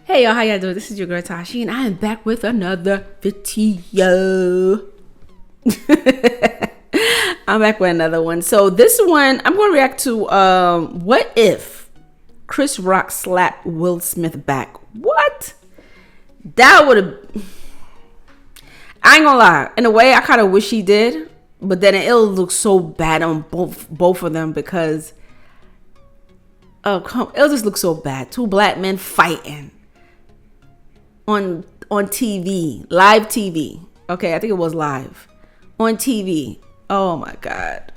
Hey y'all, how y'all doing? This is your girl Tashi, and I am back with another video. I'm back with another one. So this one, I'm going to react to what if Chris Rock slapped Will Smith back? What? That would have... I ain't gonna lie. In a way, I kind of wish he did, but then it'll look so bad on both of them because... it'll just look so bad. Two black men fighting on TV, live TV. Okay, I think it was live on TV. Oh my god.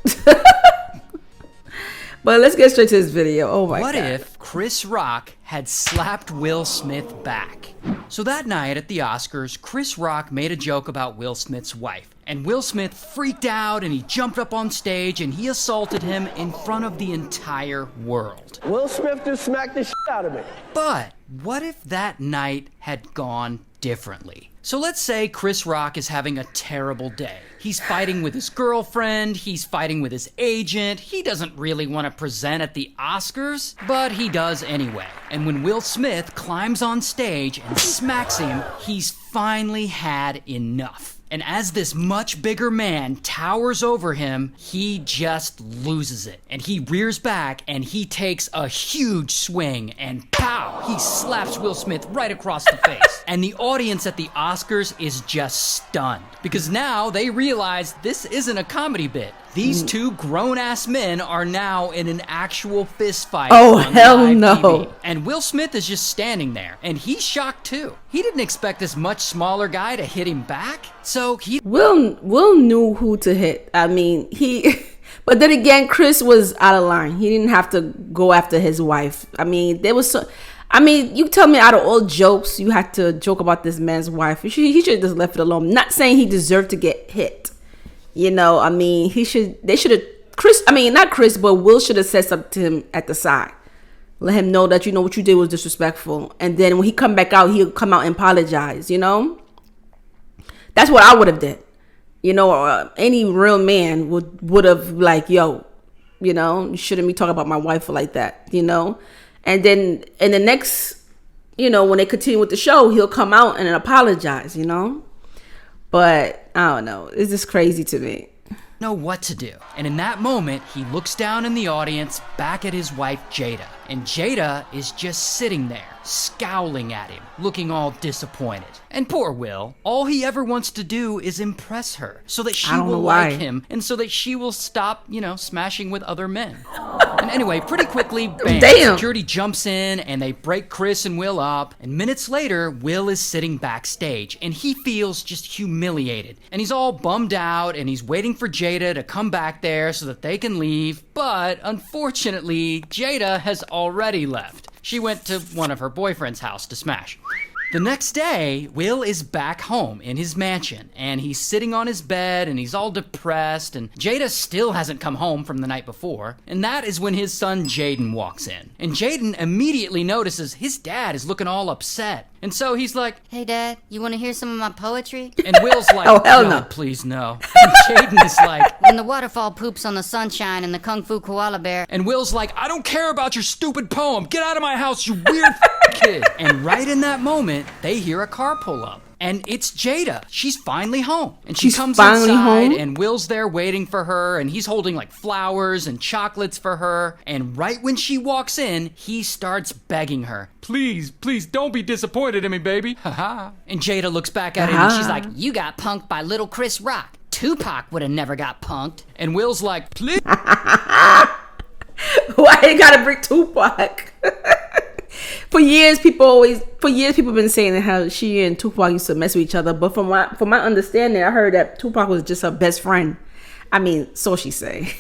But let's get straight to this video. Oh my god. What if Chris Rock had slapped Will Smith back? So that night at the Oscars, Chris Rock made a joke about Will Smith's wife. And Will Smith freaked out and he jumped up on stage and he assaulted him in front of the entire world. Will Smith just smacked the shit out of me. But what if that night had gone differently? So let's say Chris Rock is having a terrible day. He's fighting with his girlfriend, he's fighting with his agent, he doesn't really want to present at the Oscars, but he does anyway. And when Will Smith climbs on stage and smacks him, he's finally had enough. And as this much bigger man towers over him, he just loses it. And he rears back and he takes a huge swing and pow! He slaps Will Smith right across the face. And the audience at the Oscars is just stunned. Because now they realize this isn't a comedy bit. These two grown-ass men are now in an actual fist fight. Oh, on hell live no. TV. And Will Smith is just standing there. And he's shocked too. He didn't expect this much smaller guy to hit him back. So he... Will knew who to hit. I mean, he... But then again, Chris was out of line. He didn't have to go after his wife. I mean, there was so... I mean, you tell me out of all jokes, you had to joke about this man's wife. He should have just left it alone. Not saying he deserved to get hit. You know, I mean, they should have, not Chris, but Will should have said something to him at the side. Let him know that, you know, what you did was disrespectful. And then when he come back out, he'll come out and apologize, you know? That's what I would have did. You know, any real man would have like, yo, you know, you shouldn't be talking about my wife like that, you know? And then in the next, you know, when they continue with the show, he'll come out and apologize, you know? But I don't know. It's just crazy to me. Know what to do. And in that moment, he looks down in the audience back at his wife, Jada. And Jada is just sitting there, scowling at him, looking all disappointed. And poor Will, all he ever wants to do is impress her so that she will like him and so that she will stop, you know, smashing with other men. And anyway, pretty quickly, bam, security jumps in and they break Chris and Will up. And minutes later, Will is sitting backstage and he feels just humiliated. And he's all bummed out and he's waiting for Jada to come back there so that they can leave. But unfortunately, Jada has already left. She went to one of her boyfriend's house to smash. The next day, Will is back home in his mansion, and he's sitting on his bed, and he's all depressed, and Jada still hasn't come home from the night before, and that is when his son Jaden walks in. And Jaden immediately notices his dad is looking all upset, and so he's like, "Hey Dad, you want to hear some of my poetry?" And Will's like, "Oh, hell no, no. Please no." And Jaden is like, "When the waterfall poops on the sunshine and the kung fu koala bear." And Will's like, "I don't care about your stupid poem. Get out of my house, you weird kid." And right in that moment, they hear a car pull up. And it's Jada. She's finally home. And she comes inside and Will's there waiting for her and he's holding like flowers and chocolates for her. And right when she walks in, he starts begging her, "Please, please don't be disappointed in me, baby." Haha. And Jada looks back at him and she's like, "You got punked by little Chris Rock. Tupac would have never got punked." And Will's like, "Please." Why you gotta bring Tupac? For years, people been saying how she and Tupac used to mess with each other. But from my understanding, I heard that Tupac was just her best friend. I mean, so she say.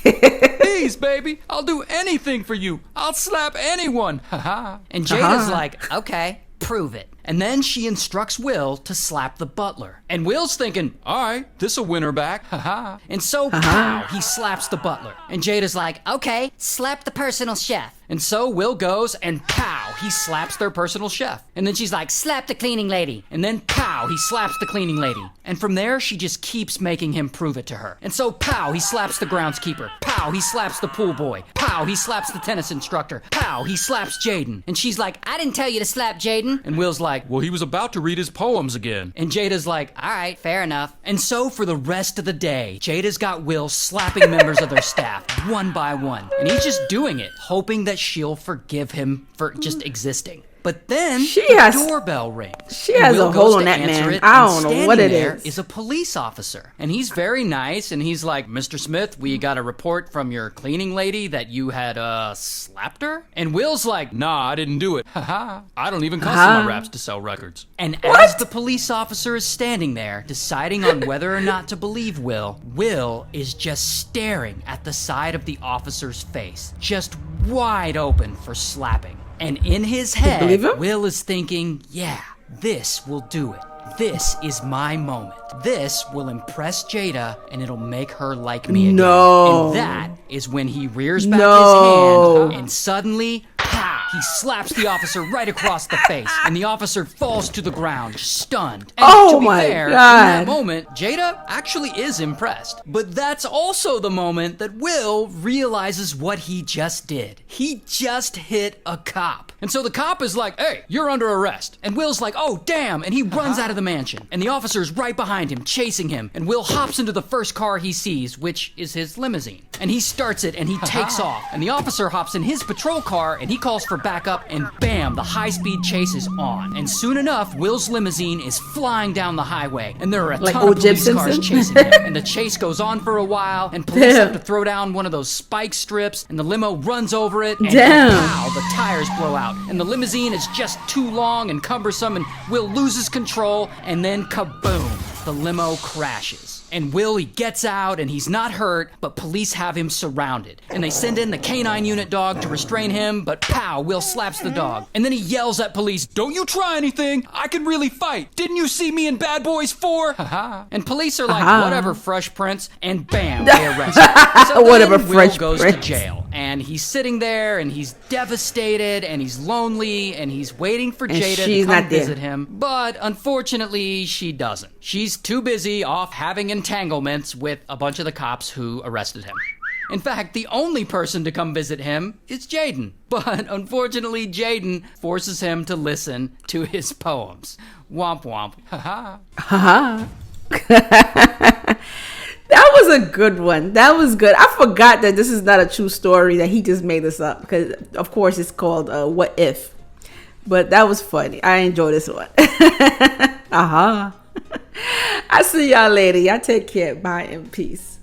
"Please, baby, I'll do anything for you. I'll slap anyone." Haha. And Jada's like, "Okay, prove it." And then she instructs Will to slap the butler. And Will's thinking, "All right, this'll win her back." Haha. And so, pow, he slaps the butler. And Jada's like, "Okay, slap the personal chef." And so Will goes and pow, he slaps their personal chef. And then she's like, "Slap the cleaning lady." And then pow, pow, he slaps the cleaning lady. And from there, she just keeps making him prove it to her. And so, pow, he slaps the groundskeeper. Pow, he slaps the pool boy. Pow, he slaps the tennis instructor. Pow, he slaps Jaden. And she's like, I didn't tell you to slap Jaden. And Will's like, well, he was about to read his poems again. And Jada's like, all right, fair enough. And so for the rest of the day, Jada's got Will slapping members of their staff one by one. And he's just doing it, hoping that she'll forgive him for just existing. But then the doorbell rings. She has a hold on that man. I don't know what it is. Is a police officer. And he's very nice. And he's like, Mr. Smith, we got a report from your cleaning lady that you had slapped her. And Will's like, nah, I didn't do it. Haha. I don't even cuss in my raps to sell records. And as the police officer is standing there, deciding on whether or not to believe Will, Will is just staring at the side of the officer's face, just wide open for slapping. And in his head, Will is thinking, yeah, this will do it. This is my moment. This will impress Jada, and it'll make her like me again. No. And that is when he rears back his hand, and suddenly, pow! He slaps the officer right across the face, and the officer falls to the ground, stunned. And to be fair, in that moment, Jada actually is impressed. But that's also the moment that Will realizes what he just did. He just hit a cop. And so the cop is like, hey, you're under arrest. And Will's like, oh, damn. And he runs out of the mansion. And the officer's right behind him, chasing him. And Will hops into the first car he sees, which is his limousine. And he starts it and he takes off. And the officer hops in his patrol car and he calls for backup. And bam, the high-speed chase is on. And soon enough, Will's limousine is flying down the highway. And there are a ton of police cars chasing him. And the chase goes on for a while. And police have to throw down one of those spike strips. And the limo runs over it. And pow, the tires blow out. And the limousine is just too long and cumbersome, and Will loses control, and then kaboom, the limo crashes. And Will, he gets out, and he's not hurt, but police have him surrounded. And they send in the canine unit dog to restrain him, but pow, Will slaps the dog. And then he yells at police, don't you try anything, I can really fight. Didn't you see me in Bad Boys 4? And police are like, whatever, Fresh Prince, and bam, they arrest him. So whatever, Will Fresh goes Prince. to jail, and he's sitting there, and he's devastated, and he's lonely, and he's waiting for Jada to come visit him. But unfortunately, she doesn't. She's too busy off having entanglements with a bunch of the cops who arrested him. In fact, the only person to come visit him is Jaden. But unfortunately, Jaden forces him to listen to his poems. Womp womp. Ha That was a good one. That was good. I forgot that this is not a true story, that he just made this up. Because, of course, it's called What If. But that was funny. I enjoy this one. I see y'all later. Y'all take care. Bye and peace.